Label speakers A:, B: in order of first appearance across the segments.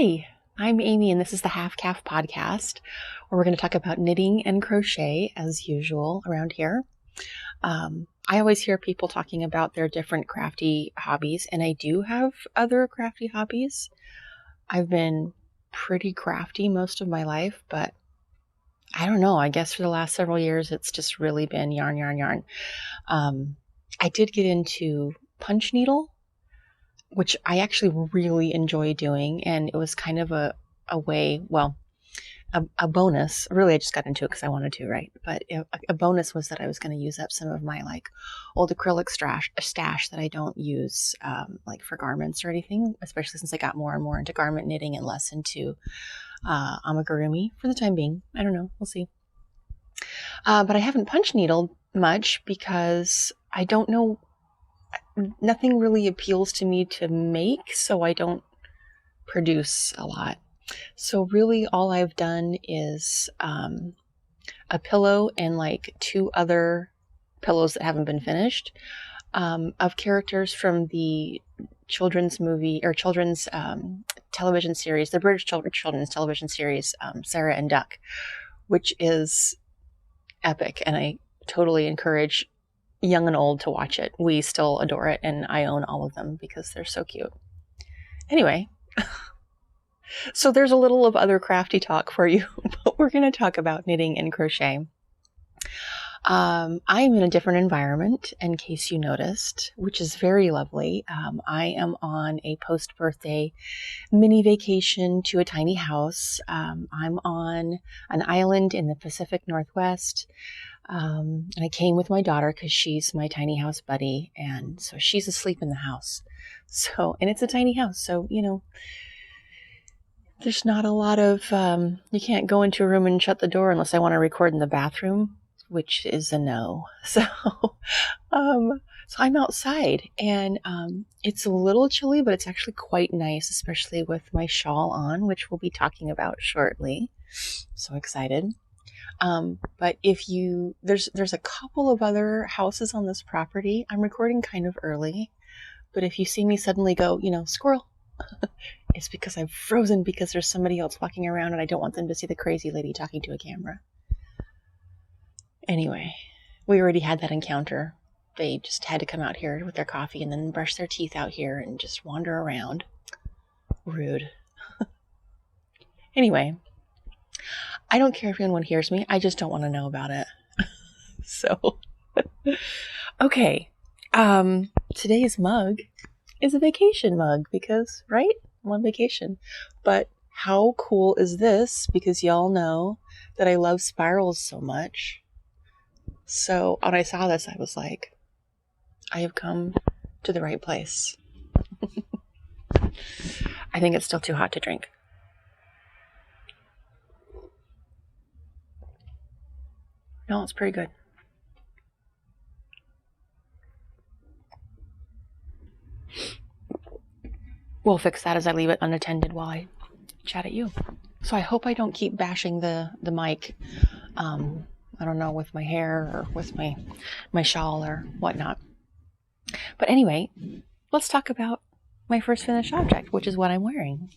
A: Hi, I'm Amy, and this is the Half Caff podcast, where we're going to talk about knitting and crochet as usual around here. I always hear people talking about their different crafty hobbies, and I do have other crafty hobbies. I've been pretty crafty most of my life, but I don't know. I guess for the last several years, it's just really been yarn. I did get into punch needle, which I actually really enjoy doing, and it was kind of a way, well, a bonus. Really, I just got into it because I wanted to, right? But a bonus was that I was going to use up some of my like old acrylic stash that I don't use like for garments or anything, especially since I got more and more into garment knitting and less into amigurumi for the time being. I don't know. We'll see. But I haven't punch needled much because I don't know. Nothing really appeals to me to make, so I don't produce a lot. So really all I've done is a pillow and like 2 other pillows that haven't been finished of characters from the children's movie or children's television series, the British children's television series, Sarah and Duck, which is epic, and I totally encourage young and old to watch it. We still adore it, and I own all of them because they're so cute. Anyway, so there's a little of other crafty talk for you, but we're going to talk about knitting and crochet. I'm in a different environment, in case you noticed, which is very lovely. I am on a post-birthday mini vacation to a tiny house. I'm on an island in the Pacific Northwest. And I came with my daughter because she's my tiny house buddy, and so she's asleep in the house. So, and it's a tiny house, so, you know, there's not a lot of, you can't go into a room and shut the door unless I want to record in the bathroom, which is a no. So, so I'm outside, and it's a little chilly, but it's actually quite nice, especially with my shawl on, which we'll be talking about shortly. So excited. But if you, there's a couple of other houses on this property. I'm recording kind of early, but if you see me suddenly go, you know, squirrel, it's because I'm frozen because there's somebody else walking around and I don't want them to see the crazy lady talking to a camera. Anyway, we already had that encounter. They just had to come out here with their coffee and then brush their teeth out here and just wander around. Rude. Anyway, I don't care if anyone hears me. I just don't want to know about it. So, okay. Today's mug is a vacation mug because, right? I'm on vacation. But how cool is this? Because y'all know that I love spirals so much. So when I saw this, I was like, I have come to the right place. I think it's still too hot to drink. No, it's pretty good. We'll fix that as I leave it unattended while I chat at you. So I hope I don't keep bashing the mic. I don't know, with my hair or with my shawl or whatnot. But anyway, let's talk about my first finished object, which is what I'm wearing.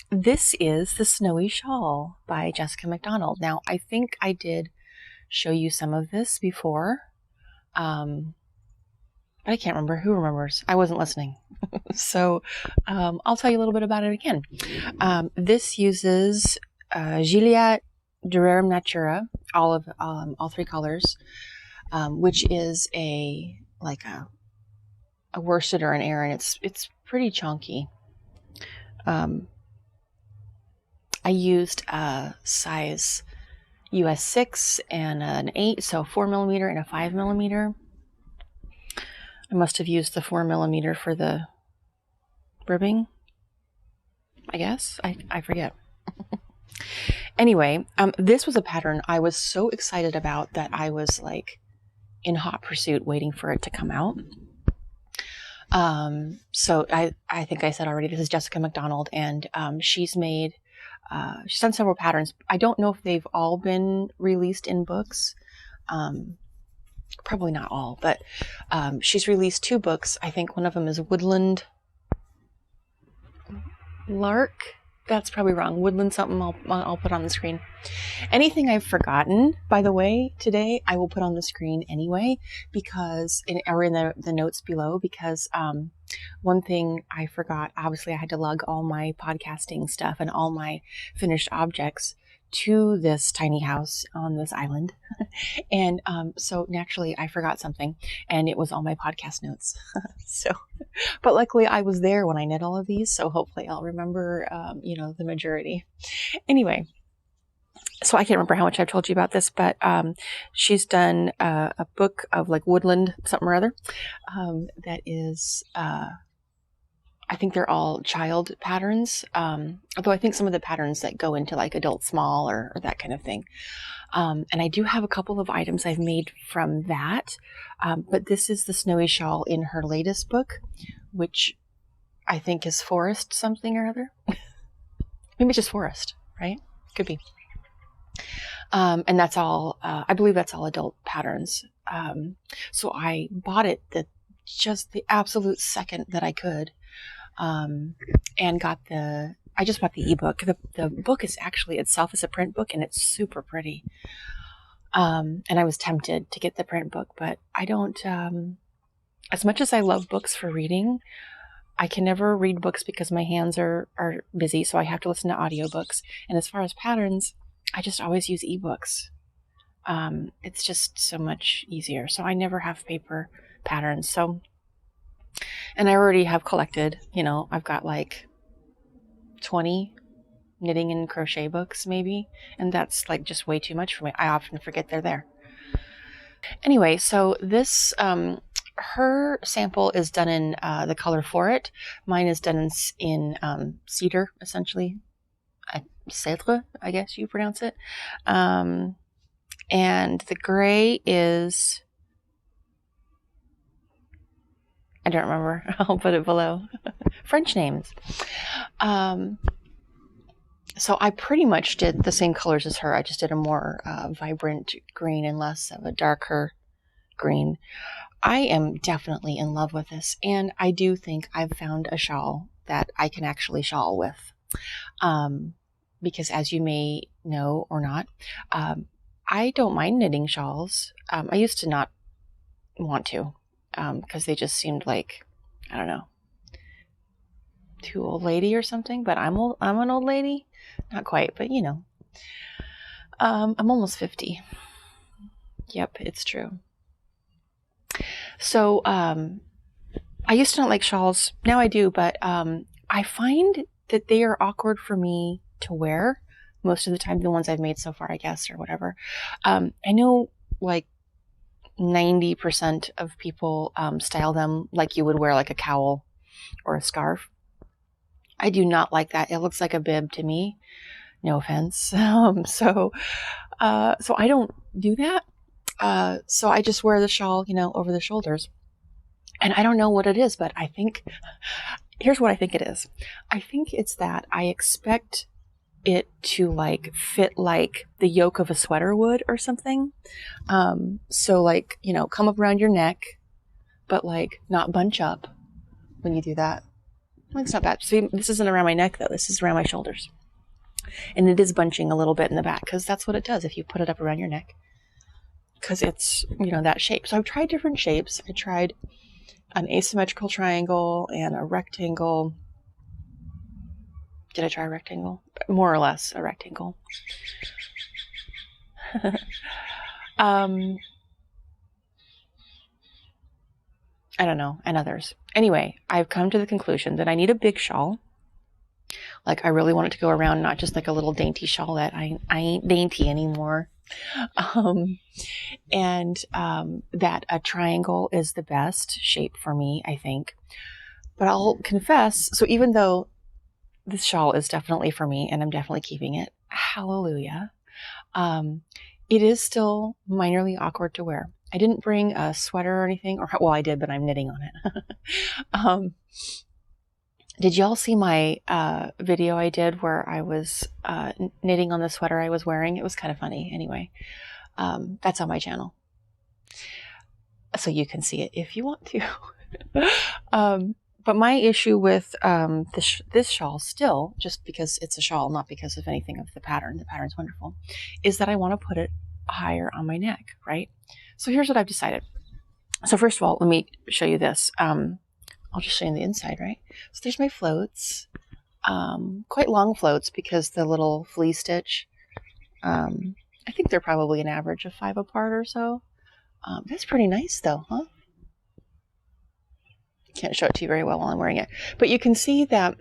A: This is the Snowy Shawl by Jessica McDonald. Now, I think I did show you some of this before, but I can't remember. Who remembers? I wasn't listening. So I'll tell you a little bit about it again. This uses Gilliat Rerum Natura, all 3 colors, which is a worsted or an Aran. It's pretty chunky. I used a size US 6 and an 8, so 4mm and a 5mm. I must have used the 4mm for the ribbing, I guess. I forget. Anyway, this was a pattern I was so excited about that I was like in hot pursuit waiting for it to come out. So I think I said already, this is Jessica McDonald, and she's done several patterns. I don't know if they've all been released in books. Probably not all, but she's released 2 books. I think one of them is Woodland Lark. That's probably wrong. Woodland something I'll put on the screen. Anything I've forgotten, by the way, today, I will put on the screen anyway, because, or in the notes below, because one thing I forgot, obviously I had to lug all my podcasting stuff and all my finished objects to this tiny house on this island. And so naturally I forgot something, and it was all my podcast notes. But luckily I was there when I knit all of these, so hopefully I'll remember, the majority. Anyway, so I can't remember how much I've told you about this, but she's done a book of like woodland something or other that is... I think they're all child patterns, although I think some of the patterns that go into like adult small or that kind of thing. And I do have a couple of items I've made from that, but this is the snowy shawl in her latest book, which I think is forest something or other. Maybe just forest, right? Could be. And that's all, I believe that's all adult patterns. So I bought it just the absolute second that I could. And got I just bought the ebook. The book is actually itself is a print book, and it's super pretty. And I was tempted to get the print book, but I don't, as much as I love books for reading, I can never read books because my hands are busy. So I have to listen to audiobooks. And as far as patterns, I just always use ebooks. It's just so much easier. So I never have paper patterns. And I already have collected, I've got like 20 knitting and crochet books maybe. And that's like just way too much for me. I often forget they're there. Anyway, so this, her sample is done in the color for it. Mine is done in CÉDRE, essentially. CÉDRE, I guess you pronounce it. And the gray is... I don't remember. I'll put it below. French names. So I pretty much did the same colors as her. I just did a more vibrant green and less of a darker green. I am definitely in love with this. And I do think I've found a shawl that I can actually shawl with. Because as you may know or not, I don't mind knitting shawls. I used to not want to. Because they just seemed like, I don't know, too old lady or something. But I'm an old lady, not quite, but I'm almost 50. Yep, it's true. So I used to not like shawls. Now I do, but I find that they are awkward for me to wear most of the time. The ones I've made so far, I guess, or whatever. I know, like, 90% of people style them like you would wear like a cowl or a scarf. I do not like that. It looks like a bib to me. No offense. So I don't do that. So I just wear the shawl, over the shoulders. And I don't know what it is, but I think, here's what I think it is. I think it's that I expect it to like fit like the yoke of a sweater would or something. So like, come up around your neck, but like not bunch up when you do that. Well, it's not bad. See, this isn't around my neck though. This is around my shoulders. And it is bunching a little bit in the back because that's what it does if you put it up around your neck. Because it's, that shape. So I've tried different shapes. I tried an asymmetrical triangle and a rectangle. Did I try a rectangle? More or less a rectangle. I don't know, and others. Anyway, I've come to the conclusion that I need a big shawl. Like, I really want it to go around, not just like a little dainty shawl that I ain't dainty anymore. That a triangle is the best shape for me, I think. But I'll confess, so even though this shawl is definitely for me, and I'm definitely keeping it, hallelujah, it is still minorly awkward to wear. I didn't bring a sweater or anything, well, I did, but I'm knitting on it. Did y'all see my video I did where I was knitting on the sweater I was wearing? It was kind of funny. Anyway, that's on my channel. So you can see it if you want to. but my issue with this shawl still, just because it's a shawl, not because of anything of the pattern's wonderful, is that I want to put it higher on my neck, right? So here's what I've decided. So first of all, let me show you this. I'll just show you the inside, right? So there's my floats, quite long floats because the little flea stitch, I think they're probably an average of 5 apart or so. That's pretty nice though, huh? Can't show it to you very well while I'm wearing it, but you can see that.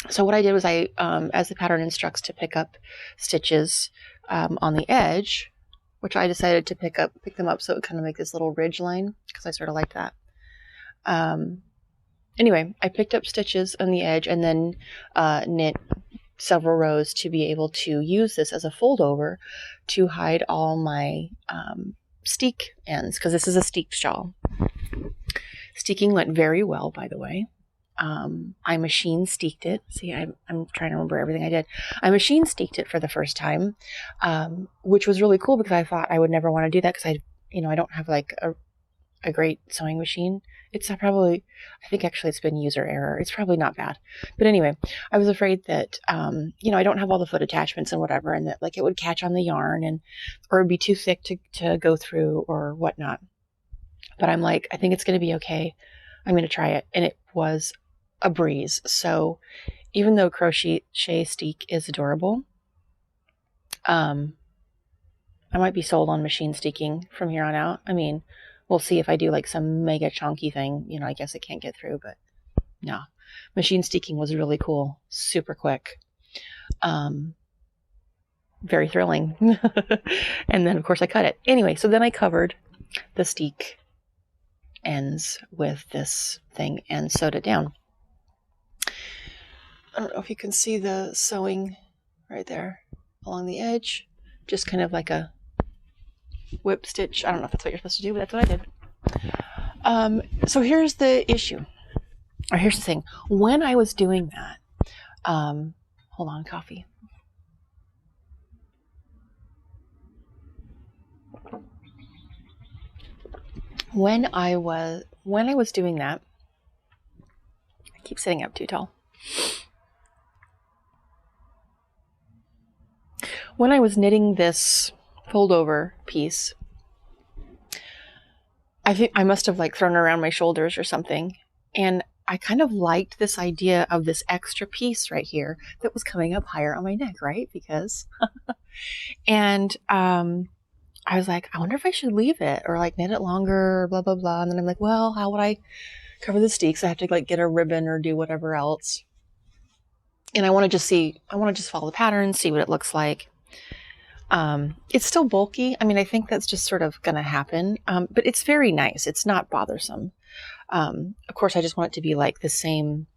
A: So what I did was I, as the pattern instructs to pick up stitches on the edge, which I decided to pick them up so it kind of make this little ridge line because I sort of like that. Anyway, I picked up stitches on the edge and then knit several rows to be able to use this as a fold over to hide all my steek ends, because this is a steeked shawl. Steeking went very well, by the way. I machine steeked it. See, I'm trying to remember everything I did. I machine steeked it for the first time, which was really cool because I thought I would never want to do that because I don't have like a great sewing machine. It's probably, I think actually it's been user error. It's probably not bad. But anyway, I was afraid that, I don't have all the foot attachments and whatever, and that like it would catch on the yarn or it'd be too thick to go through or whatnot. But I'm like, I think it's going to be okay. I'm going to try it. And it was a breeze. So even though Crochet Steek is adorable, I might be sold on machine steeking from here on out. I mean, we'll see if I do like some mega chunky thing. I guess it can't get through, but no. Machine steeking was really cool. Super quick. Very thrilling. And then, of course, I cut it. Anyway, so then I covered the steek ends with this thing and sewed it down. I don't know if you can see the sewing right there along the edge. Just kind of like a whip stitch. I don't know if that's what you're supposed to do, but that's what I did. So here's the issue, or here's the thing. When I was doing that, hold on, coffee. When I was doing that, I keep sitting up too tall. When I was knitting this fold over piece, I think I must have like thrown it around my shoulders or something. And I kind of liked this idea of this extra piece right here that was coming up higher on my neck, right? Because, and, I was like, I wonder if I should leave it or like knit it longer, blah, blah, blah. And then I'm like, well, how would I cover the steeks? I have to like get a ribbon or do whatever else. And I want to just follow the pattern, see what it looks like. It's still bulky. I mean, I think that's just sort of going to happen. But it's very nice. It's not bothersome. Of course, I just want it to be like the same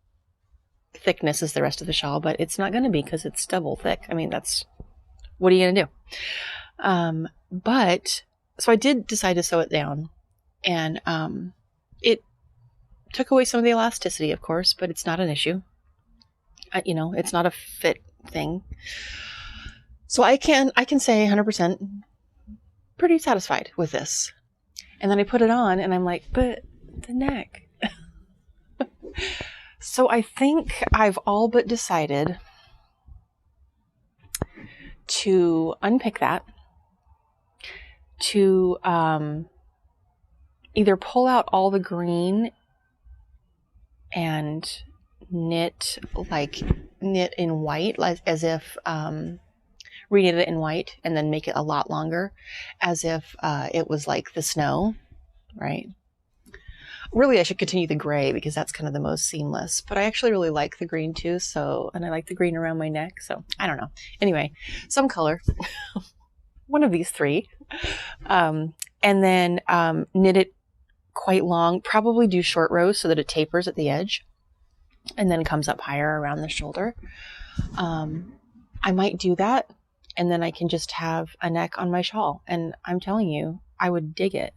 A: thickness as the rest of the shawl, but it's not going to be because it's double thick. I mean, what are you going to do? But so I did decide to sew it down, and it took away some of the elasticity, of course, but it's not an issue. It's not a fit thing. So I can say 100% pretty satisfied with this. And then I put it on and I'm like, but the neck. So I think I've all but decided to unpick that, to either pull out all the green and knit in white, as if reknit it in white and then make it a lot longer, as if it was like the snow, right? Really, I should continue the gray because that's kind of the most seamless, but I actually really like the green too. And I like the green around my neck. So I don't know. Anyway, some color, one of these three, and then knit it quite long, probably do short rows so that it tapers at the edge and then comes up higher around the shoulder. I might do that, and then I can just have a neck on my shawl. And I'm telling you, I would dig it.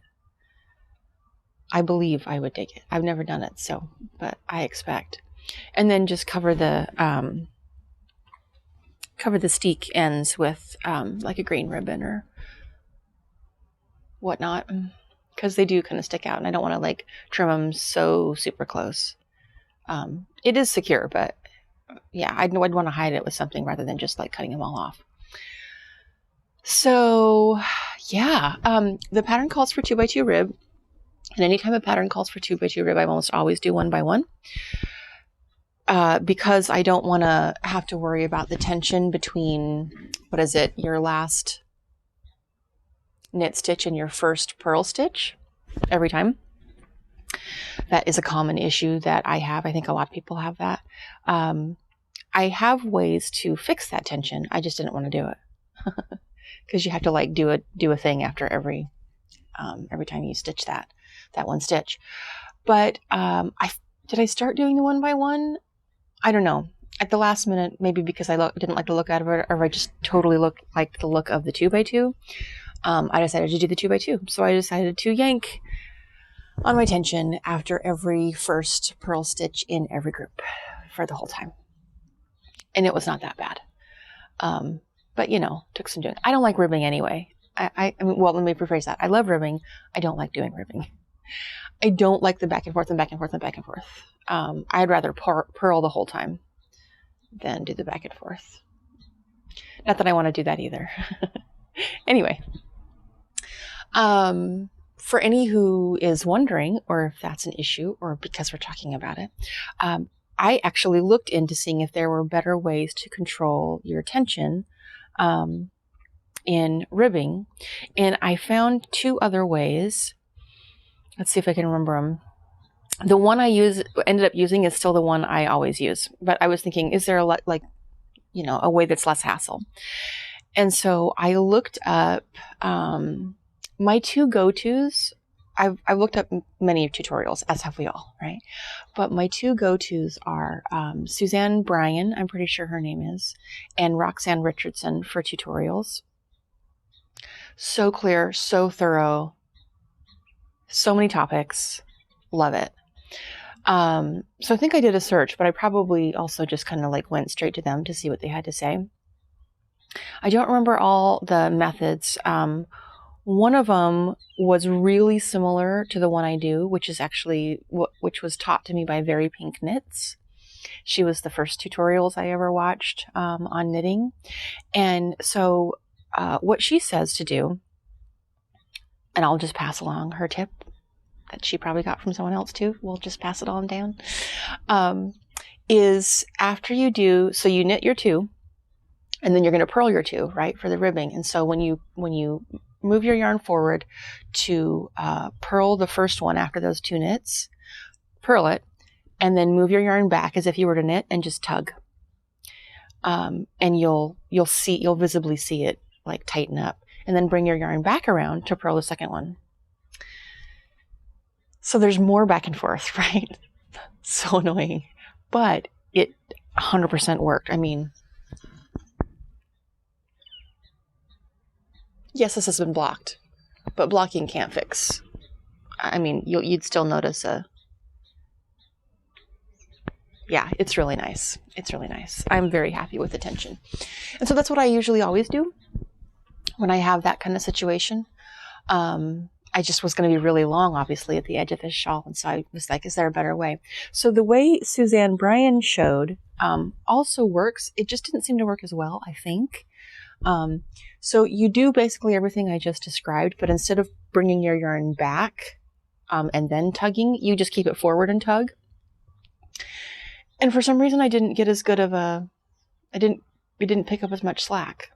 A: I believe I would dig it. I've never done it, but I expect. And then just cover the steek ends with like a green ribbon or whatnot, because they do kind of stick out, and I don't want to like trim them so super close. It is secure, but yeah, I'd want to hide it with something rather than just like cutting them all off. So yeah, the pattern calls for 2x2 rib. And anytime a pattern calls for 2x2 rib, I almost always do 1x1. Because I don't want to have to worry about the tension between, your last knit stitch and your first purl stitch every time. That is a common issue that I have. I think a lot of people have that. I have ways to fix that tension. I just didn't want to do it because you have to like do a thing after every time you stitch that one stitch. But did I start doing the 1x1? I don't know. At the last minute, maybe because I didn't like the look out of it, or I just totally like the look of the 2x2. I decided to do the 2x2. So I decided to yank on my tension after every first purl stitch in every group for the whole time. And it was not that bad. But took some doing. I don't like ribbing anyway. I mean, well, let me rephrase that. I love ribbing. I don't like doing ribbing. I don't like the back and forth and back and forth and back and forth. I'd rather purl the whole time than do the back and forth. Not that I want to do that either. Anyway, for any who is wondering, or if that's an issue, or because we're talking about it, I actually looked into seeing if there were better ways to control your tension in ribbing, and I found 2 other ways. Let's see if I can remember them. The one I ended up using is still the one I always use, but I was thinking, is there a way that's less hassle? And so I looked up my 2 go-tos. I've looked up many tutorials, as have we all, right? But my 2 go-tos are Suzanne Bryan, I'm pretty sure her name is, and Roxanne Richardson for tutorials. So clear, so thorough, so many topics. Love it. So I think I did a search, but I probably also just kind of like went straight to them to see what they had to say. I don't remember all the methods. One of them was really similar to the one I do, which was taught to me by Very Pink Knits. She was the first tutorials I ever watched on knitting. And so what she says to do, and I'll just pass along her tip that she probably got from someone else too, we'll just pass it on down, is after you do, so you knit your 2, and then you're going to purl your 2, right, for the ribbing. And so when you move your yarn forward to purl the first one after those 2 knits, purl it, and then move your yarn back as if you were to knit and just tug. And you'll visibly see it like tighten up, and then bring your yarn back around to purl the second one. So there's more back and forth, right? So annoying, but it 100% worked. I mean, yes, this has been blocked, but blocking can't fix. I mean, you'd still notice yeah, it's really nice. It's really nice. I'm very happy with the tension. And so that's what I usually always do when I have that kind of situation. I just was going to be really long, obviously, at the edge of this shawl. And so I was like, is there a better way? So the way Suzanne Bryan showed also works. It just didn't seem to work as well, I think. So you do basically everything I just described, but instead of bringing your yarn back and then tugging, you just keep it forward and tug. And for some reason, I didn't get as good of it didn't pick up as much slack.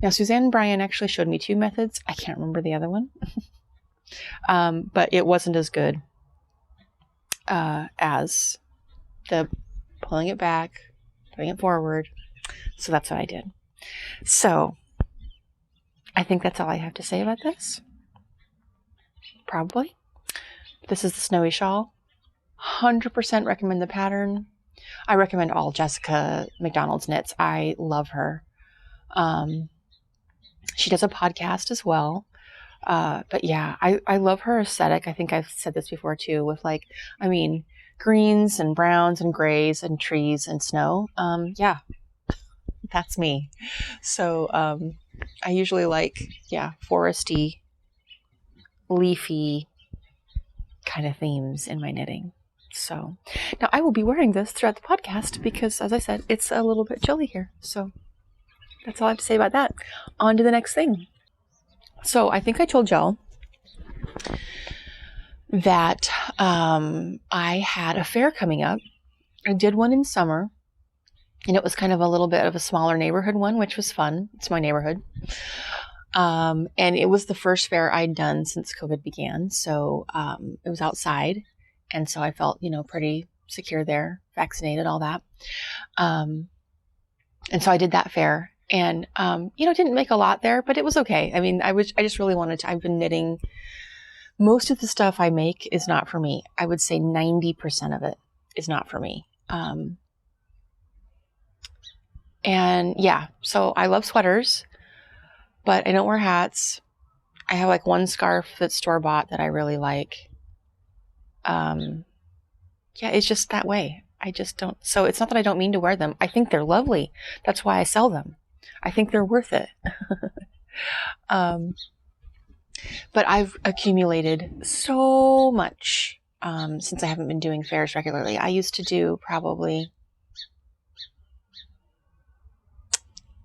A: Now, Suzanne Bryan actually showed me 2 methods. I can't remember the other one. But it wasn't as good as the pulling it back, putting it forward. So that's what I did. So I think that's all I have to say about this. Probably. This is the Snowy Shawl. 100% recommend the pattern. I recommend all Jessica McDonald's knits. I love her. She does a podcast as well. But yeah, I love her aesthetic. I think I've said this before too, with greens and browns and grays and trees and snow. Yeah, that's me. So, I usually foresty, leafy kind of themes in my knitting. So now I will be wearing this throughout the podcast because, as I said, it's a little bit chilly here. So that's all I have to say about that. On to the next thing. So I think I told y'all that I had a fair coming up. I did one in summer, and it was kind of a little bit of a smaller neighborhood one, which was fun. It's my neighborhood. And it was the first fair I'd done since COVID began. So it was outside. And so I felt, pretty secure there, vaccinated, all that. And so I did that fair. And, didn't make a lot there, but it was okay. I mean, I just really wanted to, I've been knitting. Most of the stuff I make is not for me. I would say 90% of it is not for me. And yeah, so I love sweaters, but I don't wear hats. I have like one scarf that's store-bought that I really like. Yeah, it's just that way. I just don't. So it's not that I don't mean to wear them. I think they're lovely. That's why I sell them. I think they're worth it. But I've accumulated so much since I haven't been doing fairs regularly. I used to do probably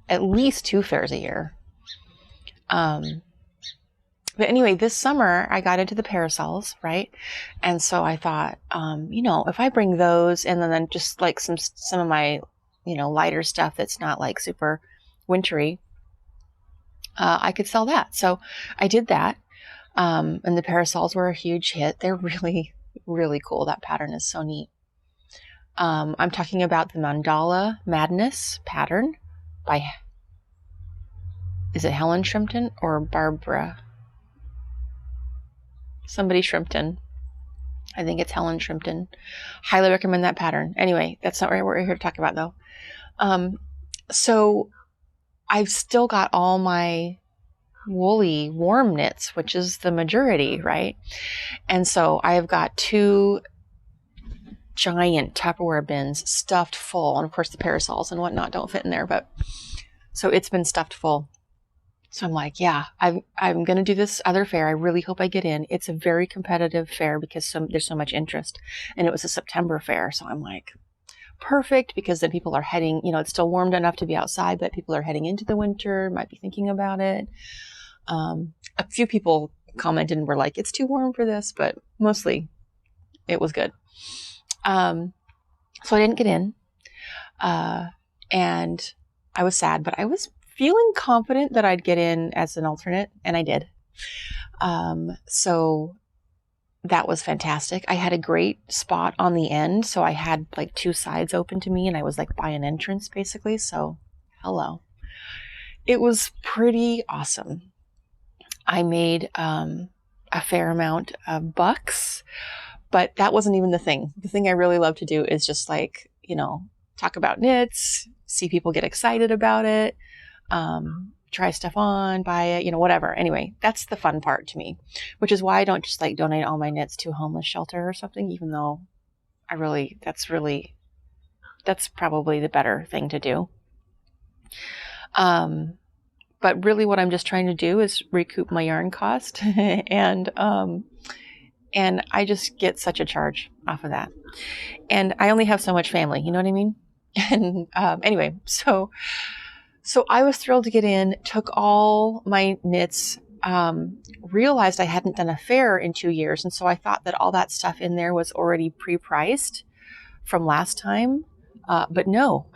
A: at least 2 fairs a year. But anyway, this summer I got into the parasols, right? And so I thought, if I bring those and then just like some of my, lighter stuff that's not like super wintry, I could sell that. So I did that. And the parasols were a huge hit. They're really, really cool. That pattern is so neat. I'm talking about the Mandala Madness pattern by, is it Helen Shrimpton or Barbara? Somebody Shrimpton. I think it's Helen Shrimpton. Highly recommend that pattern. Anyway, that's not what we're here to talk about though. So I've still got all my woolly warm knits, which is the majority, right? And so I have got 2 giant Tupperware bins stuffed full. And of course the parasols and whatnot don't fit in there, but so it's been stuffed full. So I'm like, yeah, I'm going to do this other fair. I really hope I get in. It's a very competitive fair because there's so much interest. And it was a September fair. So I'm like, perfect, because then people are heading, it's still warm enough to be outside, but people are heading into the winter, might be thinking about it. A few people commented and were like, it's too warm for this, but mostly it was good. So I didn't get in. And I was sad, but I was feeling confident that I'd get in as an alternate, and I did. So that was fantastic. I had a great spot on the end, so I had like 2 sides open to me, and I was like by an entrance basically. So hello. It was pretty awesome. I made a fair amount of bucks, but that wasn't even the thing. The thing I really love to do is just like, talk about knits, see people get excited about it. Try stuff on, buy it, whatever. Anyway, that's the fun part to me, which is why I don't just like donate all my knits to a homeless shelter or something, even though that's probably the better thing to do. But really what I'm just trying to do is recoup my yarn cost and I just get such a charge off of that. And I only have so much family, you know what I mean? And, anyway, so I was thrilled to get in, took all my knits, realized I hadn't done a fair in 2 years. And so I thought that all that stuff in there was already pre-priced from last time. But no.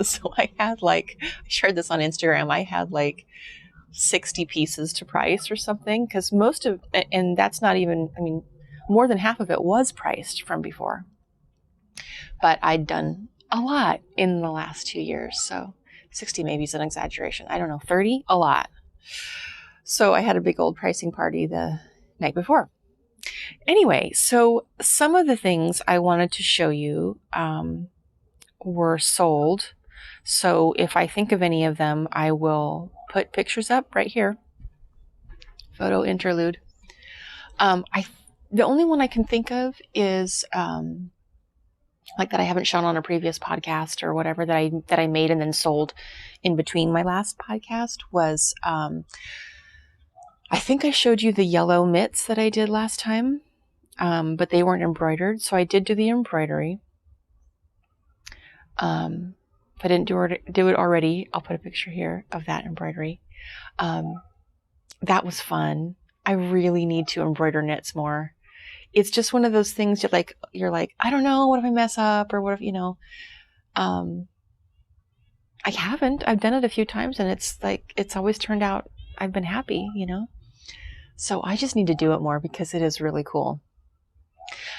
A: So I had I shared this on Instagram. I had 60 pieces to price or something, because and that's not even, more than half of it was priced from before. But I'd done a lot in the last 2 years. So 60 maybe is an exaggeration. I don't know, 30, a lot. So I had a big old pricing party the night before. Anyway, so some of the things I wanted to show you were sold. So if I think of any of them, I will put pictures up right here. Photo interlude. The only one I can think of is that I haven't shown on a previous podcast or whatever that I made and then sold in between my last podcast was, I think I showed you the yellow mitts that I did last time. but they weren't embroidered. So I did do the embroidery. If I didn't do it already, I'll put a picture here of that embroidery. That was fun. I really need to embroider knits more. It's just one of those things you're like, I don't know, what if I mess up, or what if, I haven't. I've done it a few times, and it's always turned out, I've been happy, So I just need to do it more because it is really cool.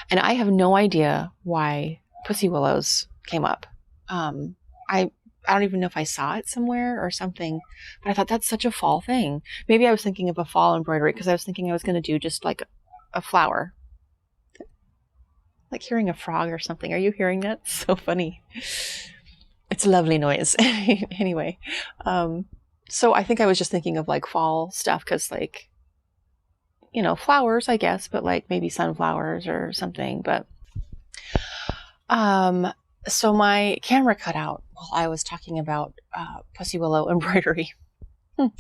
A: And I have no idea why Pussywillows came up. I don't even know if I saw it somewhere or something, but I thought that's such a fall thing. Maybe I was thinking of a fall embroidery because I was thinking I was going to do just like a flower. Like hearing a frog or something. Are you hearing that? So funny. It's a lovely noise. Anyway, so I think I was just thinking of like fall stuff because like, flowers, I guess, but like maybe sunflowers or something. But so my camera cut out while I was talking about Pussywillow embroidery. But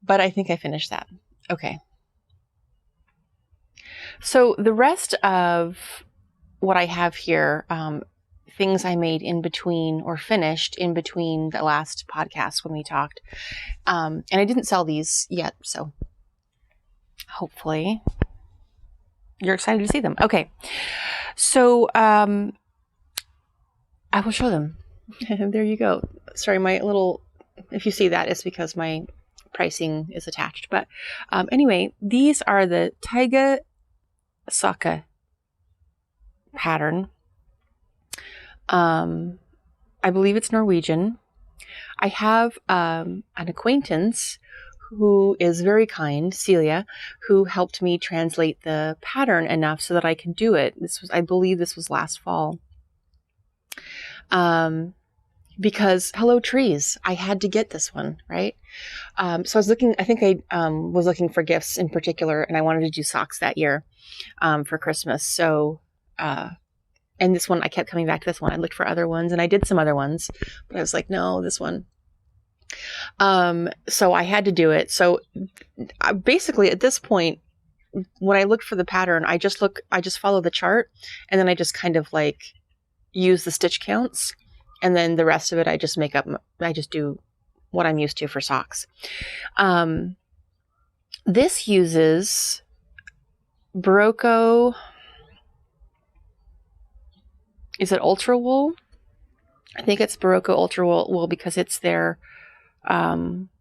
A: I think I finished that. Okay. So the rest of what I have here, things I made in between or finished in between the last podcast when we talked. And I didn't sell these yet, so hopefully you're excited to see them. Okay. So I will show them. There you go. Sorry, if you see that, it's because my pricing is attached. But anyway, these are the Taiga Sokke pattern. I believe it's Norwegian. I have an acquaintance who is very kind, Celia, who helped me translate the pattern enough so that I can do it. I believe this was last fall. Because Hello Trees, I had to get this one, right? So I was looking, I think I was looking for gifts in particular, and I wanted to do socks that year for Christmas. So, and this one, I kept coming back to this one. I looked for other ones, and I did some other ones, but I was like, no, this one. So I had to do it. So basically at this point, when I look for the pattern, I just follow the chart, and then I just kind of like use the stitch counts. And then the rest of it, I just do what I'm used to for socks. This uses Berroco. Is it Ultra Wool? I think it's Berroco Ultra Wool because it's their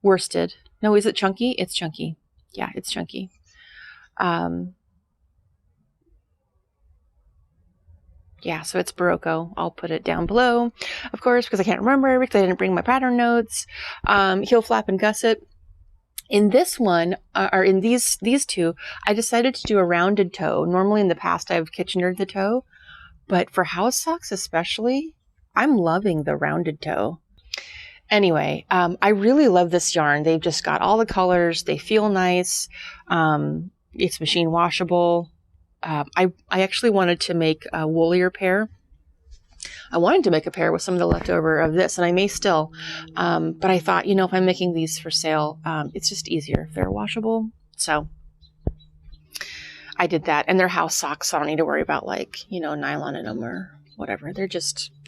A: worsted. No, is it chunky? It's chunky. Yeah, it's chunky. Yeah, so it's Berroco. I'll put it down below, of course, because I can't remember because I didn't bring my pattern notes. Heel flap and gusset. In this one, or in these two, I decided to do a rounded toe. Normally in the past, I've Kitchenered the toe, but for house socks especially, I'm loving the rounded toe. Anyway, I really love this yarn. They've just got all the colors. They feel nice. It's machine washable. I actually wanted to make a woolier pair. I wanted to make a pair with some of the leftover of this, and I may still. But I thought, if I'm making these for sale, it's just easier if they're washable. So I did that. And they're house socks, so I don't need to worry about nylon in them or whatever. They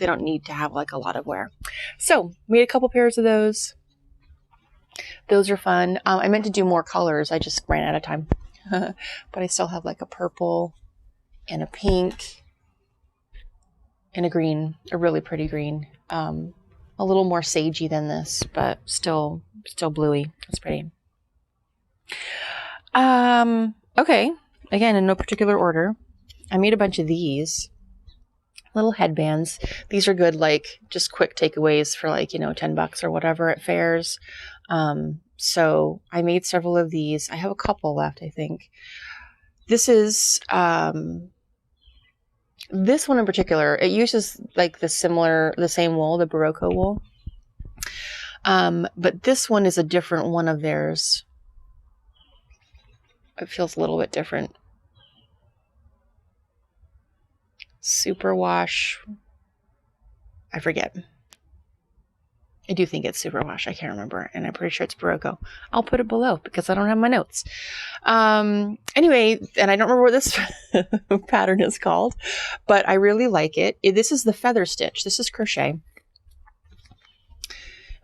A: don't need to have like a lot of wear. So made a couple pairs of those. Those are fun. I meant to do more colors. I just ran out of time. But I still have like a purple and a pink and a green, a really pretty green. A little more sagey than this, but still bluey. It's pretty. Okay. Again, in no particular order, I made a bunch of these little headbands. These are good, like just quick takeaways for $10 or whatever at fairs. So I made several of these. I have a couple left, I think. This is, this one in particular, it uses like the same wool, the Berroco wool. But this one is a different one of theirs. It feels a little bit different. Superwash. I forget. I do think it's superwash. I can't remember. And I'm pretty sure it's Berroco. I'll put it below because I don't have my notes. Anyway, and I don't remember what this pattern is called, but I really like it. This is the feather stitch. This is crochet.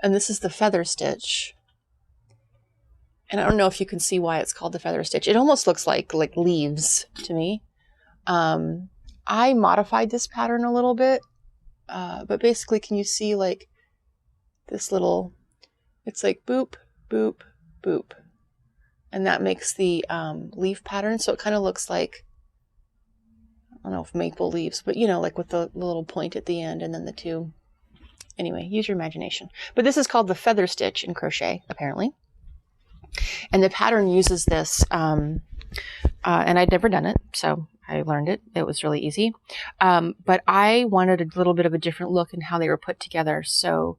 A: And this is the feather stitch. And I don't know if you can see why it's called the feather stitch. It almost looks like leaves to me. I modified this pattern a little bit, but basically, can you see like this little, it's like boop, boop, boop. And that makes the leaf pattern. So it kind of looks like, I don't know if maple leaves, but you know, like with the little point at the end and then the two. Anyway, use your imagination. But this is called the feather stitch in crochet, apparently. And the pattern uses this, and I'd never done it, so I learned it. It was really easy. But I wanted a little bit of a different look in how they were put together. So,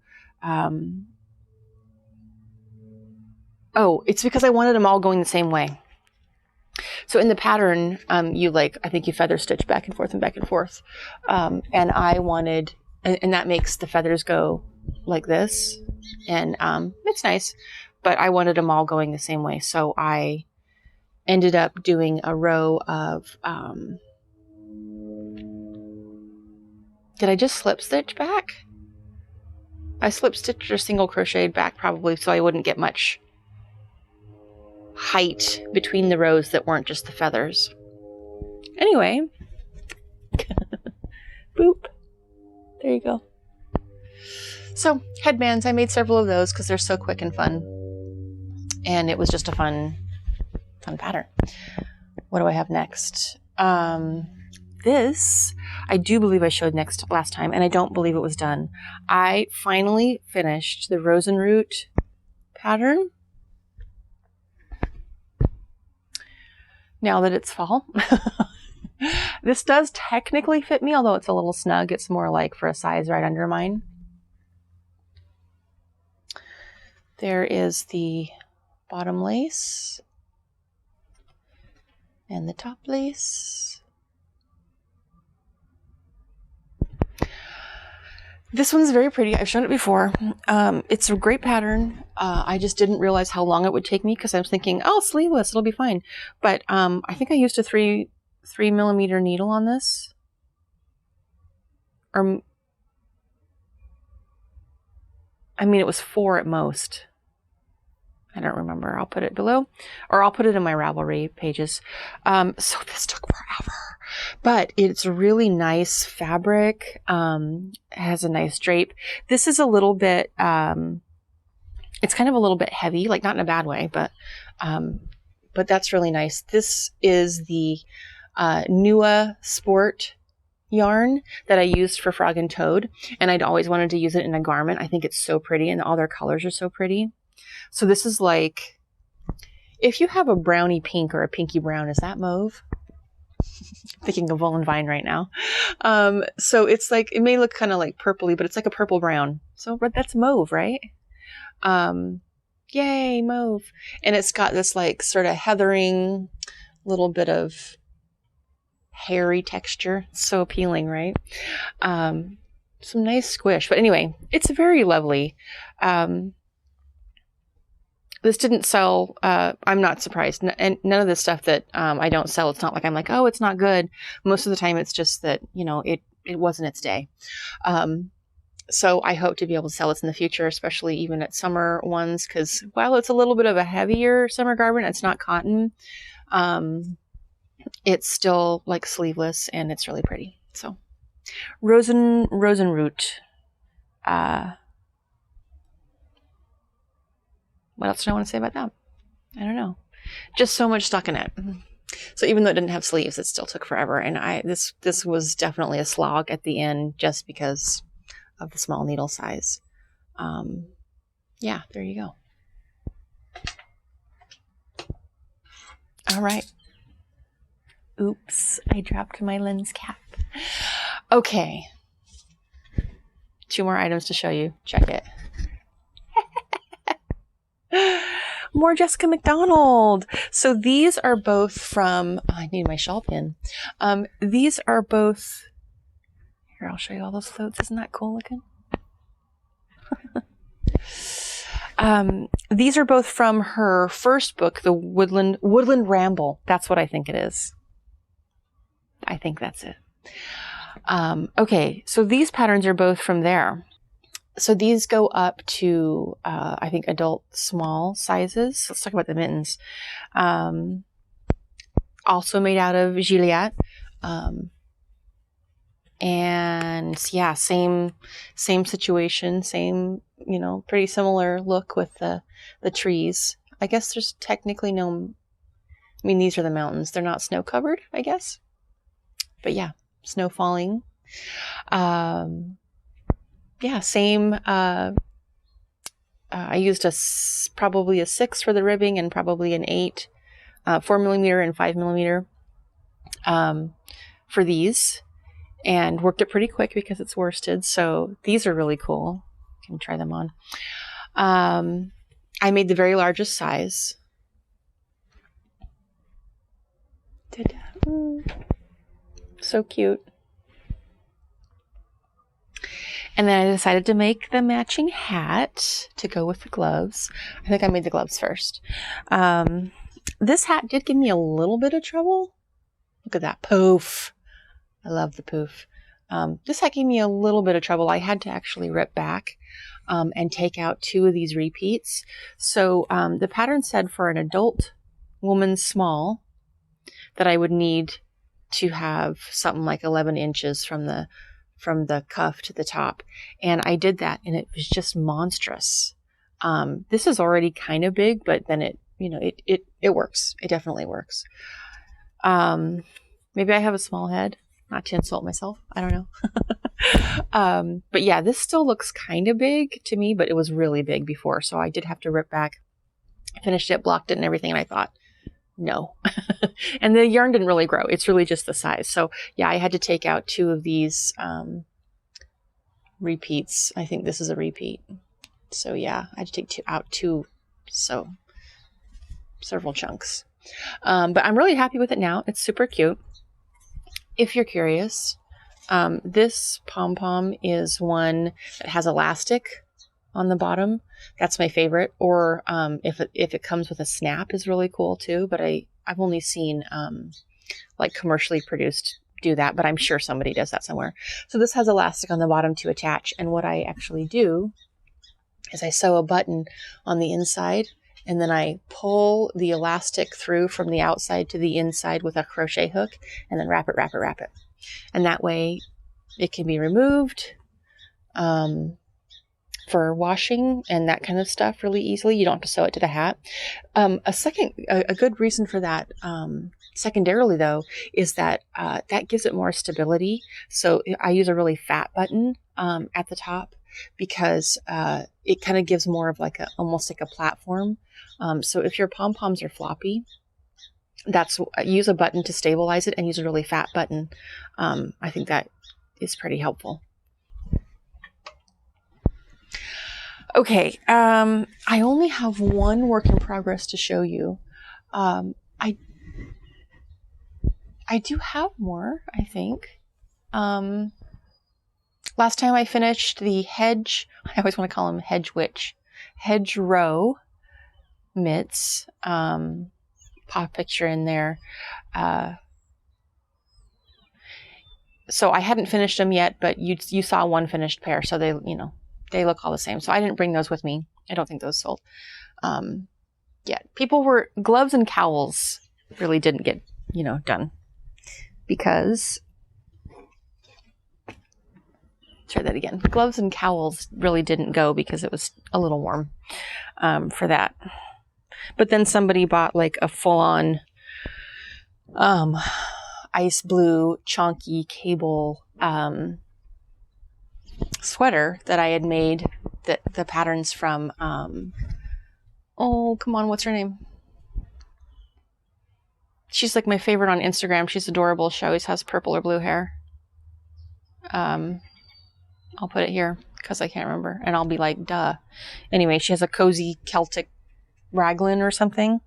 A: oh, it's because I wanted them all going the same way. So in the pattern, I think you feather stitch back and forth and back and forth. And I wanted, and that makes the feathers go like this. And it's nice, but I wanted them all going the same way. So I ended up doing a row of, did I just slip stitch back? I slip stitched or single crocheted back probably so I wouldn't get much height between the rows that weren't just the feathers. Anyway, boop. There you go. So headbands, I made several of those because they're so quick and fun. And it was just a fun pattern. What do I have next? This, I do believe I showed last time, and I don't believe it was done. I finally finished the Roseroot pattern. Now that it's fall. This does technically fit me, although it's a little snug. It's more like for a size right under mine. There is the bottom lace and the top lace. This one's very pretty. I've shown it before. It's a great pattern. I just didn't realize how long it would take me because I was thinking, oh, sleeveless, it'll be fine. But I think I used a 3mm needle on this. Or, I mean, it was 4 at most. I don't remember. I'll put it below, or I'll put it in my Ravelry pages. So this took forever, but it's a really nice fabric. It has a nice drape. This is a little bit, it's kind of a little bit heavy, like not in a bad way, but that's really nice. This is the Natura Sport yarn that I used for Frog and Toad, and I'd always wanted to use it in a garment. I think it's so pretty, and all their colors are so pretty. So this is like, if you have a brownie pink or a pinky brown, is that mauve? I'm thinking of Woolen Vine right now. So it's like, it may look kind of like purpley, but it's like a purple brown. So that's mauve, right? Yay, mauve. And it's got this like sort of heathering, little bit of hairy texture. It's so appealing, right? Some nice squish. But anyway, it's very lovely. This didn't sell. I'm not surprised. And none of the stuff that I don't sell, it's not like I'm like, oh, it's not good. Most of the time, it's just that, you know, it wasn't its day. So I hope to be able to sell this in the future, especially even at summer ones, because while it's a little bit of a heavier summer garment, it's not cotton. It's still like sleeveless, and it's really pretty. So Roseroot. What else do I want to say about that? I don't know. Just so much stuck in it. So even though it didn't have sleeves, it still took forever. And this was definitely a slog at the end just because of the small needle size. Yeah, there you go. All right. Oops, I dropped my lens cap. Okay. 2 more items to show you. Check it. More Jessica McDonald. So these are both from, I need my shawl pin. These are both, here, I'll show you all those floats. Isn't that cool looking? These are both from her first book, the Woodland Ramble. That's what I think it is. I think that's it. Okay, so these patterns are both from there. So these go up to, I think, adult small sizes. Let's talk about the mittens. Also made out of Gilliat. And yeah, same situation, same, you know, pretty similar look with the trees. I guess there's technically no, I mean, these are the mountains. They're not snow covered, I guess. But yeah, snow falling. Yeah, same. I used probably a 6 for the ribbing and probably an 8, 4mm and 5mm for these, and worked it pretty quick because it's worsted. So these are really cool. You can try them on. I made the very largest size. So cute. And then I decided to make the matching hat to go with the gloves. I think I made the gloves first. This hat did give me a little bit of trouble. Look at that poof. I love the poof. This hat gave me a little bit of trouble. I had to actually rip back and take out 2 of these repeats. So the pattern said for an adult woman small that I would need to have something like 11 inches from the cuff to the top. And I did that, and it was just monstrous. This is already kind of big, but then it, you know, it works. It definitely works. Maybe I have a small head, not to insult myself. I don't know. But yeah, this still looks kind of big to me, but it was really big before. So I did have to rip back, finished it, blocked it and everything. And I thought, no. And the yarn didn't really grow. It's really just the size. So yeah, I had to take out 2 of these repeats. I think this is a repeat. So yeah, I had to take out 2, so several chunks. But I'm really happy with it now. It's super cute. If you're curious, this pom-pom is one that has elastic on the bottom. That's my favorite. Or if it comes with a snap is really cool too. But I've only seen like commercially produced do that, but I'm sure somebody does that somewhere. So this has elastic on the bottom to attach. And what I actually do is I sew a button on the inside, and then I pull the elastic through from the outside to the inside with a crochet hook, and then wrap it. And that way it can be removed for washing and that kind of stuff really easily. You don't have to sew it to the hat. A good reason for that, secondarily though, is that that gives it more stability. So I use a really fat button at the top, because it kind of gives more of like almost like a platform. So if your pom-poms are floppy, use a button to stabilize it, and use a really fat button. I think that is pretty helpful. Okay, I only have one work in progress to show you. I do have more, I think. Last time I finished the I always want to call them Hedgerow mitts. Pop a picture in there. So I hadn't finished them yet, but you saw one finished pair, so they look all the same. So I didn't bring those with me. I don't think those sold. Yeah, gloves and cowls really didn't get, done, because, try that again. Gloves and cowls really didn't go because it was a little warm for that. But then somebody bought like a full-on ice blue chonky cable sweater that I had made, the patterns from, oh, come on, what's her name? She's like my favorite on Instagram. She's adorable. She always has purple or blue hair. I'll put it here because I can't remember, and I'll be like, duh. Anyway, she has a cozy Celtic raglan or something.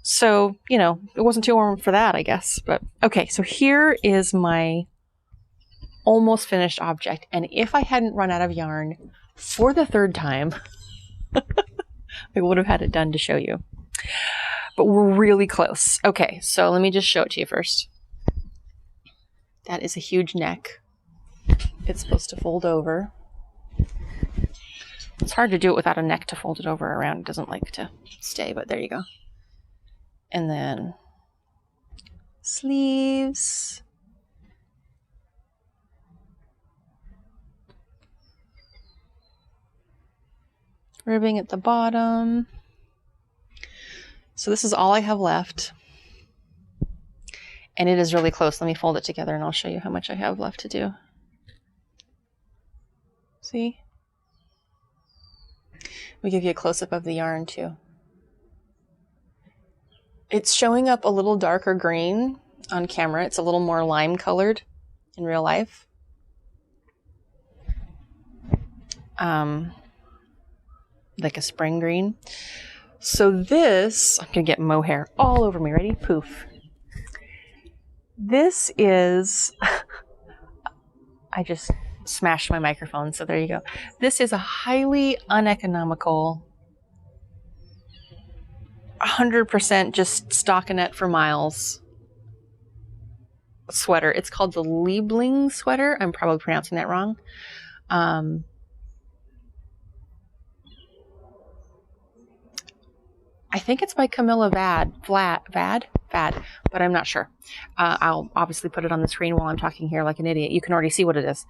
A: So, it wasn't too warm for that, I guess. But okay, so here is my almost finished object. And if I hadn't run out of yarn, for the third time. I would have had it done to show you. But we're really close. Okay, so let me just show it to you first. That is a huge neck. It's supposed to fold over. It's hard to do it without a neck to fold it over around. It doesn't like to stay, but there you go. And then sleeves. Ribbing at the bottom. So this is all I have left. And it is really close. Let me fold it together and I'll show you how much I have left to do. See? Let me give you a close-up of the yarn too. It's showing up a little darker green on camera. It's a little more lime colored in real life. Like a spring green. So this, I'm gonna get mohair all over me. Ready? Poof. This is, I just smashed my microphone, so there you go. This is a highly uneconomical, 100% just stockinette for miles sweater. It's called the Liebling sweater. I'm probably pronouncing that wrong. I think it's by Camilla Vad, but I'm not sure. I'll obviously put it on the screen while I'm talking here like an idiot. You can already see what it is.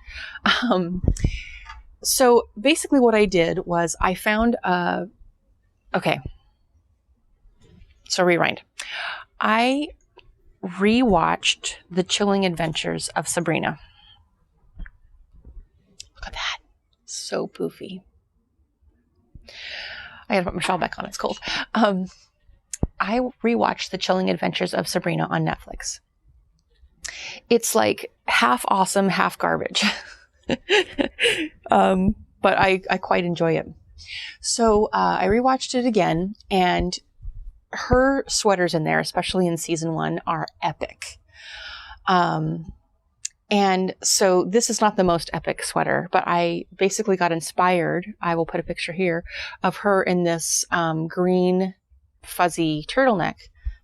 A: So basically what I did was I found okay. So rewind. I rewatched The Chilling Adventures of Sabrina. Look at that. So poofy. I gotta put my shawl back on, it's cold. I rewatched The Chilling Adventures of Sabrina on Netflix. It's like half awesome, half garbage. But I quite enjoy it. So I rewatched it again, and her sweaters in there, especially in season 1, are epic. And so this is not the most epic sweater, but I basically got inspired. I will put a picture here of her in this green fuzzy turtleneck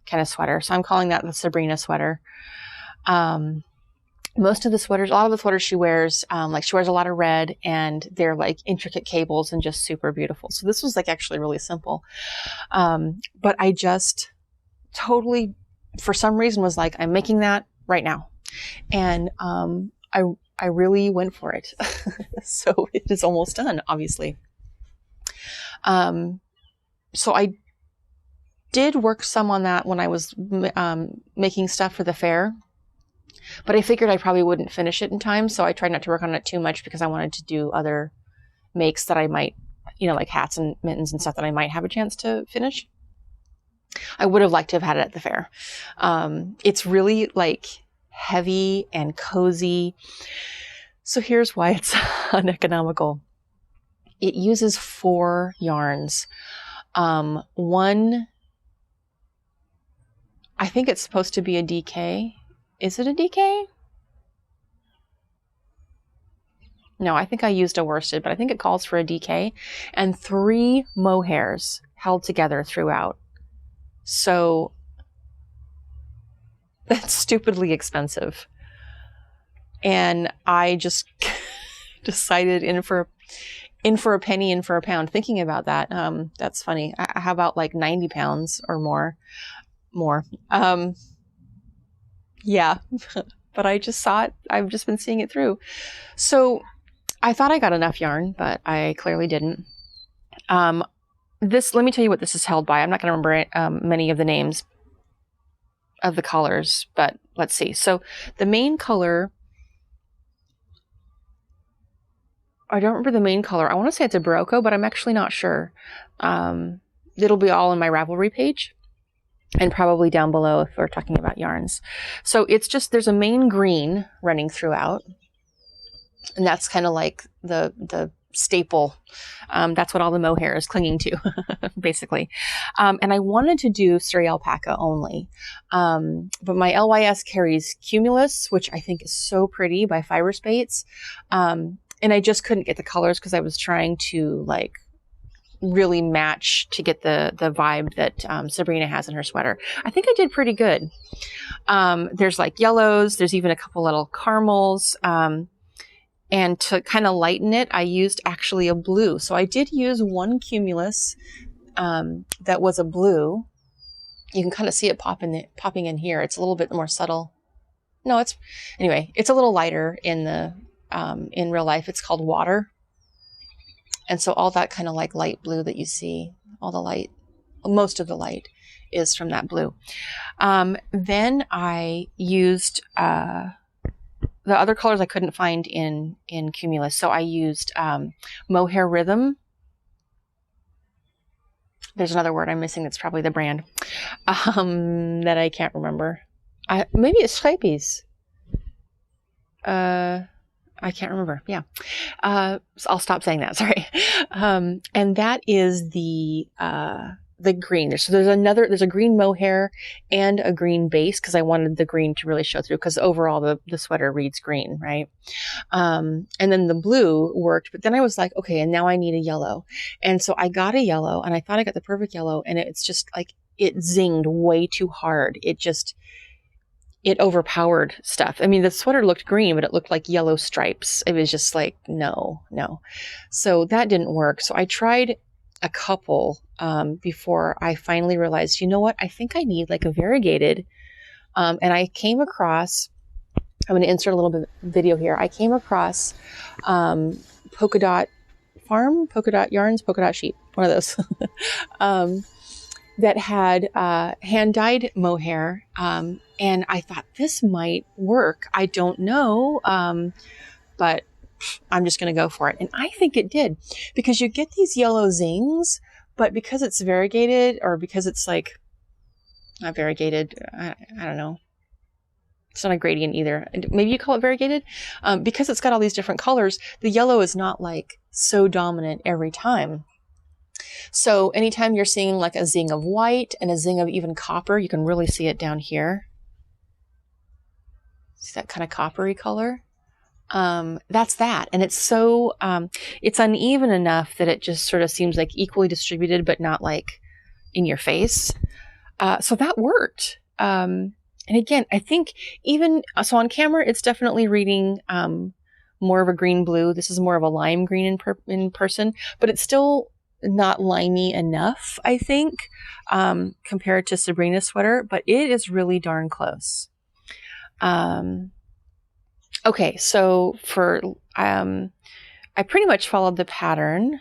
A: kind of sweater. So I'm calling that the Sabrina sweater. Most of the sweaters, a lot of the sweaters she wears, like she wears a lot of red, and they're like intricate cables and just super beautiful. So this was like actually really simple. But I just totally, for some reason, was like, I'm making that right now. And I really went for it. So it is almost done, obviously. So I did work some on that when I was making stuff for the fair, but I figured I probably wouldn't finish it in time, so I tried not to work on it too much because I wanted to do other makes that I might, you know, like hats and mittens and stuff that I might have a chance to finish. I would have liked to have had it at the fair. It's really like heavy and cozy. So here's why it's uneconomical. It uses 4 yarns. One, I think it's supposed to be a DK. Is it a DK? No, I think I used a worsted, but I think it calls for a DK. And 3 mohairs held together throughout. So that's stupidly expensive. And I just decided in for a penny, in for a pound. Thinking about that, that's funny. How about like 90 pounds or more? Yeah, but I just saw it. I've just been seeing it through. So I thought I got enough yarn, but I clearly didn't. Let me tell you what this is held by. I'm not going to remember many of the names of the colors, but let's see. So the main color, I don't remember the main color. I want to say it's a Berroco, but I'm actually not sure. It'll be all in my Ravelry page and probably down below if we're talking about yarns. So it's just, there's a main green running throughout, and that's kind of like the staple. That's what all the mohair is clinging to, basically. And I wanted to do Surrey alpaca only. But my LYS carries Cumulus, which I think is so pretty, by Fiber Spates. and I just couldn't get the colors because I was trying to like really match to get the vibe that Sabrina has in her sweater. I think I did pretty good. There's like yellows. There's even a couple little caramels. And to kind of lighten it, I used actually a blue. So I did use one cumulus that was a blue. You can kind of see it popping in here. It's a little bit more subtle. No, it's a little lighter in the in real life. It's called Water. And so all that kind of like light blue that you see, most of the light is from that blue. Then I used the other colors I couldn't find in Cumulus. So I used Mohair Rhythm. There's another word I'm missing that's probably the brand that I can't remember. Maybe it's StrikkeBea's. I can't remember. Yeah. So I'll stop saying that. Sorry. And that is the green. There's a green mohair and a green base because I wanted the green to really show through because overall the sweater reads green, right? And then the blue worked, but then I was like, okay, and now I need a yellow. And so I got a yellow and I thought I got the perfect yellow and it's just like, it zinged way too hard. It overpowered stuff. I mean, the sweater looked green, but it looked like yellow stripes. It was just like, no. So that didn't work. So I tried a couple before I finally realized, you know what? I think I need like a variegated. And I came across, I'm going to insert a little bit of video here. I came across Polka Dot Farm, Polka Dot Yarns, Polka Dot Sheep, one of those. That had hand-dyed mohair, and I thought this might work. I don't know, but I'm just going to go for it. And I think it did, because you get these yellow zings, but because it's variegated, or because it's like, not variegated, I don't know. It's not a gradient either. Maybe you call it variegated. Because it's got all these different colors, the yellow is not like so dominant every time. So anytime you're seeing like a zing of white and a zing of even copper, you can really see it down here. See that kind of coppery color? That's that. And it's so, it's uneven enough that it just sort of seems like equally distributed, but not like in your face. So that worked. And again, I think so on camera, it's definitely reading more of a green blue. This is more of a lime green in person, but it's still not limey enough, I think, compared to Sabrina's sweater, but it is really darn close. Okay, so I pretty much followed the pattern.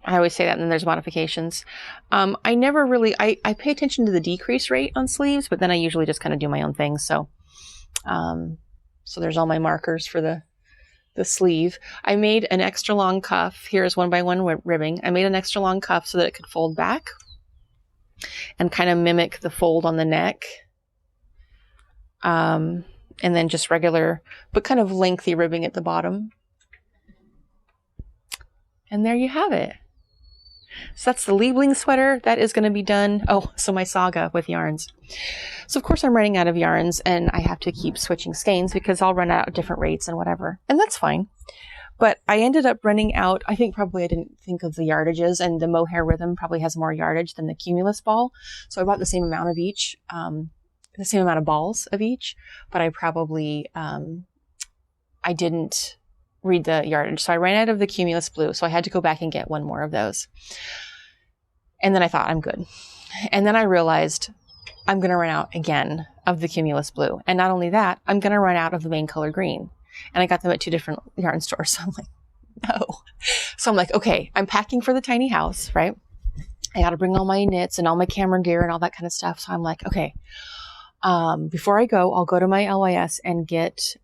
A: I always say that, and then there's modifications. I never really, I pay attention to the decrease rate on sleeves, but then I usually just kind of do my own thing. So there's all my markers for the sleeve. I made an extra long cuff. Here's 1x1 ribbing. I made an extra long cuff so that it could fold back and kind of mimic the fold on the neck. And then just regular, but kind of lengthy ribbing at the bottom. And there you have it. So that's the Liebling sweater. That is going to be done. Oh, so my saga with yarns. So of course I'm running out of yarns and I have to keep switching skeins because I'll run out at different rates and whatever. And that's fine. But I ended up running out, I think probably I didn't think of the yardages, and the Mohair Rhythm probably has more yardage than the Cumulus ball. So I bought the same amount of each, the same amount of balls of each, but I probably, I didn't read the yardage. So I ran out of the Cumulus blue. So I had to go back and get one more of those. And then I thought, I'm good. And then I realized I'm going to run out again of the Cumulus blue. And not only that, I'm going to run out of the main color green. And I got them at 2 different yarn stores. So I'm like, no. So I'm like, okay, I'm packing for the tiny house, right? I got to bring all my knits and all my camera gear and all that kind of stuff. So I'm like, okay, before I go, I'll go to my LYS and get,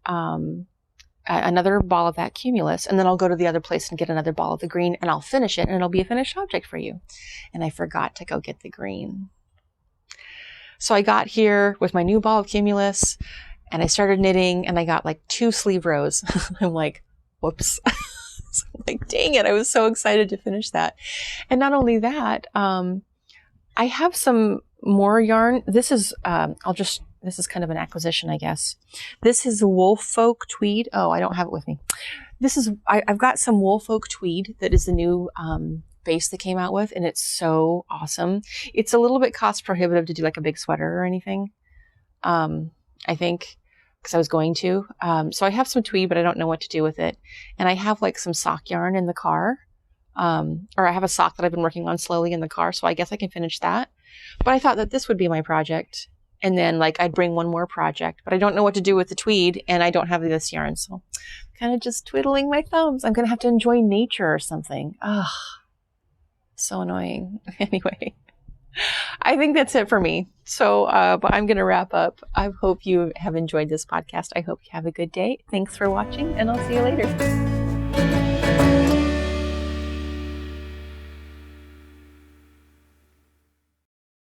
A: another ball of that Cumulus, and then I'll go to the other place and get another ball of the green, and I'll finish it, and it'll be a finished object for you. And I forgot to go get the green. So I got here with my new ball of Cumulus, and I started knitting, and I got like 2 sleeve rows. I'm like, whoops. So I'm like, dang it, I was so excited to finish that. And not only that, I have some more yarn. This is, I'll just This is kind of an acquisition, I guess. This is Woolfolk tweed. Oh, I don't have it with me. I've got some Woolfolk tweed that is the new base they came out with, and it's so awesome. It's a little bit cost prohibitive to do like a big sweater or anything. I think, because I was going to. So I have some tweed, but I don't know what to do with it. And I have like some sock yarn in the car. Or I have a sock that I've been working on slowly in the car, so I guess I can finish that. But I thought that this would be my project. And then like I'd bring one more project, but I don't know what to do with the tweed, and I don't have this yarn. So kind of just twiddling my thumbs. I'm going to have to enjoy nature or something. Ugh, so annoying. Anyway, I think that's it for me. So, but I'm going to wrap up. I hope you have enjoyed this podcast. I hope you have a good day. Thanks for watching, and I'll see you later.